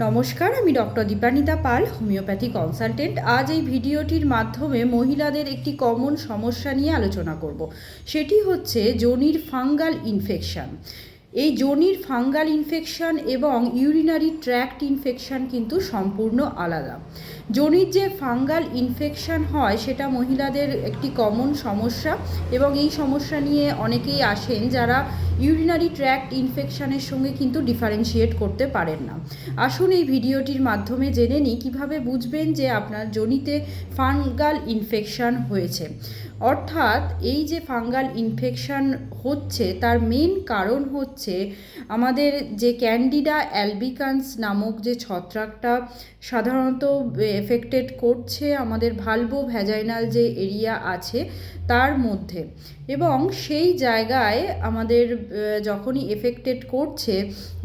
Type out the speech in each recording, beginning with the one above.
নমস্কার, আমি ডক্টর দীপানিতা পাল, homeopathy consultant. আজ এই ভিডিওটির মাধ্যমে মহিলাদের একটি কমন সমস্যা নিয়ে আলোচনা করব। সেটি হচ্ছে যোনির ফাঙ্গাল ইনফেকশান। এই যোনির ফাঙ্গাল ইনফেকশান এবং ইউরিনারি ট্র্যাক্ট ইনফেকশান কিন্তু সম্পূর্ণ আলাদা। যোনির যে ফাঙ্গাল ইনফেকশান হয় সেটা মহিলাদের একটি কমন সমস্যা, এবং এই সমস্যা নিয়ে অনেকেই আসেন যারা ইউরিনারি ট্র্যাক্ট ইনফেকশানের সঙ্গে কিন্তু ডিফারেন্সিয়েট করতে পারেন না। আসুন এই ভিডিওটির মাধ্যমে জেনে নিই কীভাবে বুঝবেন যে আপনার যোনিতে ফাঙ্গাল ইনফেকশান হয়েছে। অর্থাৎ এই যে ফাঙ্গাল ইনফেকশান হচ্ছে তার মেন কারণ হচ্ছে আমাদের যে ক্যান্ডিডা অ্যালবিকান্স নামক যে ছত্রাকটা সাধারণত এফেক্টেড করছে আমাদের ভালভো ভ্যাজাইনাল যে এরিয়া আছে তার মধ্যে, এবং সেই জায়গায় আমাদের যখনই এফেক্টেড করছে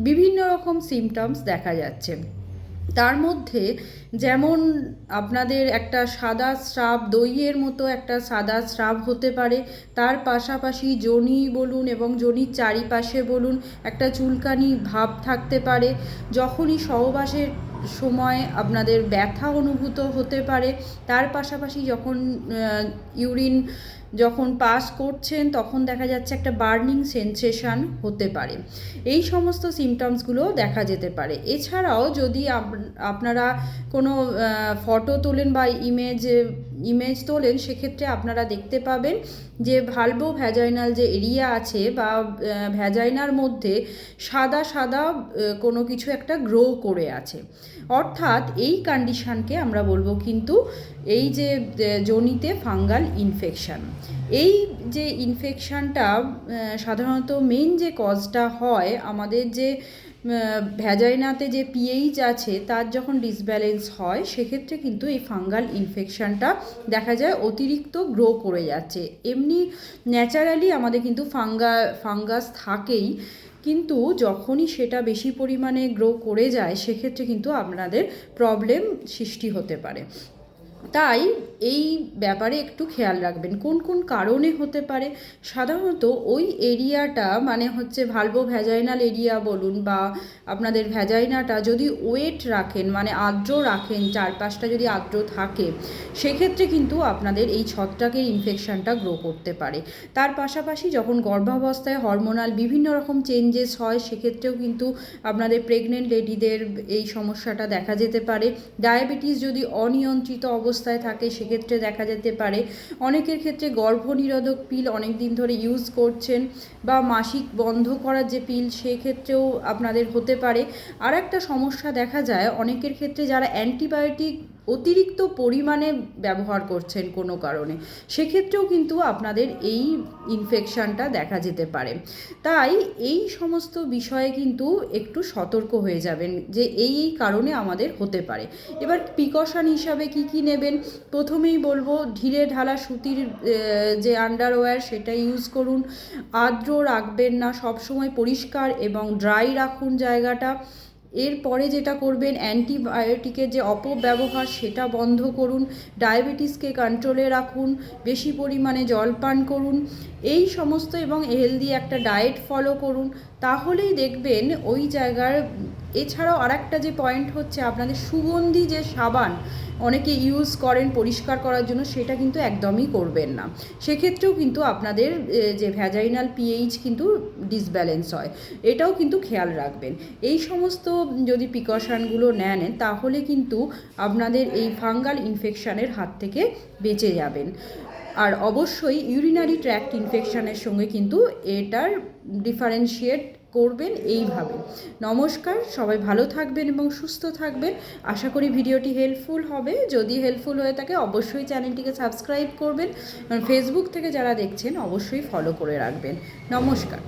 বিভিন্ন রকম সিমটমস দেখা যাচ্ছে। তার মধ্যে যেমন আপনাদের একটা সাদা স্রাব, দইয়ের মতো একটা সাদা স্রাব হতে পারে। তার পাশাপাশি যোনি বলুন এবং যোনির চারিপাশে বলুন একটা চুলকানি ভাব থাকতে পারে। যখনই সহবাসের সময় আপনাদের ব্যথা অনুভূত হতে পারে। তার পাশাপাশি যখন ইউরিন যখন পাস করছেন তখন দেখা যাচ্ছে একটা বার্নিং সেন্সেশন হতে পারে। এই সমস্ত সিমটমসগুলো দেখা যেতে পারে। এছাড়াও যদি আপনারা কোনো ফটো তোলেন বা ইমেজ তোলেন, সেক্ষেত্রে আপনারা দেখতে পাবেন যে ভালভো ভ্যাজাইনাল যে এরিয়া আছে বা ভ্যাজাইনার মধ্যে সাদা সাদা কোনো কিছু একটা গ্রো করে আছে। অর্থাৎ এই কন্ডিশনকে আমরা বলবো কিন্তু এই যে যোনিতে ফাঙ্গাল ইনফেকশান। এই যে ইনফেকশানটা সাধারণত মেন যে কজটা হয় আমাদের যে ভ্যাজাইনাতে যে পিএইচ আছে তার যখন ডিসব্যালেন্স হয়, সেক্ষেত্রে কিন্তু এই ফাঙ্গাল ইনফেকশানটা দেখা যায় অতিরিক্ত গ্রো করে যাচ্ছে। এমনি ন্যাচারালি আমাদের কিন্তু ফাঙ্গাস থাকেই, কিন্তু যখনই সেটা বেশি পরিমাণে গ্রো করে যায় সেক্ষেত্রে কিন্তু আপনাদের প্রবলেম সৃষ্টি হতে পারে। তাই এই ব্যাপারে একটু খেয়াল রাখবেন কোন কোন কারণে হতে পারে। সাধারণত ওই এরিয়াটা মানে হচ্ছে ভালভো ভ্যাজাইনাল এরিয়া বলুন বা আপনাদের ভ্যাজাইনাটা যদি ওয়েট রাখেন মানে আর্দ্র রাখেন, চারপাশটা যদি আর্দ্র থাকে, সেক্ষেত্রে কিন্তু আপনাদের এই ছত্রাকের ইনফেকশানটা গ্রো করতে পারে। তার পাশাপাশি যখন গর্ভাবস্থায় হরমোনাল বিভিন্ন রকম চেঞ্জেস হয়, সেক্ষেত্রেও কিন্তু আপনাদের প্রেগনেন্ট লেডিদের এই সমস্যাটা দেখা যেতে পারে। ডায়াবেটিস যদি অনিয়ন্ত্রিত অবস্থায় থাকে সেক্ষেত্রে দেখা যেতে পারে। অনেকের ক্ষেত্রে গর্ভনিরোধক পিল অনেক দিন ধরে ইউজ করছেন বা মাসিক বন্ধ করার যে পিল, সেক্ষেত্রেও আপনাদের হতে পারে। আর একটা সমস্যা দেখা যায় অনেকের ক্ষেত্রে যারা অ্যান্টিবায়োটিক অতিরিক্ত পরিমাণে ব্যবহার করছেন কোনো কারণে, সেক্ষেত্রেও কিন্তু আপনাদের এই ইনফেকশানটা দেখা যেতে পারে। তাই এই সমস্ত বিষয়ে কিন্তু একটু সতর্ক হয়ে যাবেন যে এই কারণে আমাদের হতে পারে। এবার প্রিকশন হিসাবে কি নেবেন, প্রথমেই বলবো ঢিলে ঢালা সুতির যে আন্ডারওয়্যার সেটা ইউজ করুন। আর্দ্র রাখবেন না, সবসময় পরিষ্কার এবং ড্রাই রাখুন জায়গাটা। এরপরে যেটা করবেন, অ্যান্টিবায়োটিকের যে অপব্যবহার সেটা বন্ধ করুন। ডায়াবেটিসকে কন্ট্রোলে রাখুন, বেশি পরিমাণে জল পান করুন, এই সমস্ত এবং হেলদি একটা ডায়েট ফলো করুন। তাহলেই দেখবেন ওই জায়গার। এছাড়াও আরেকটা যে পয়েন্ট হচ্ছে আপনাদের সুগন্ধি যে সাবান অনেকে ইউজ করেন পরিষ্কার করার জন্য, সেটা কিন্তু একদমই করবেন না। সেক্ষেত্রেও কিন্তু আপনাদের যে ভ্যাজাইনাল পিএইচ কিন্তু ডিসব্যালেন্স হয়, এটাও কিন্তু খেয়াল রাখবেন। এই সমস্ত যদি প্রিকশনগুলো নেন তাহলে কিন্তু আপনাদের এই ফাঙ্গাল ইনফেকশানের হাত থেকে বেঁচে যাবেন। আর অবশ্যই ইউরিনারি ট্র্যাক্ট ইনফেকশানের সঙ্গে কিন্তু এটার ডিফারেন্সিয়েট করবেন এইভাবে। নমস্কার, সবাই ভালো থাকবেন এবং সুস্থ থাকবেন। আশা করি ভিডিওটি হেল্পফুল হবে। যদি হেল্পফুল হয়ে থাকে অবশ্যই চ্যানেলটিকে সাবস্ক্রাইব করবেন। ফেসবুক থেকে যারা দেখছেন অবশ্যই ফলো করে রাখবেন। নমস্কার।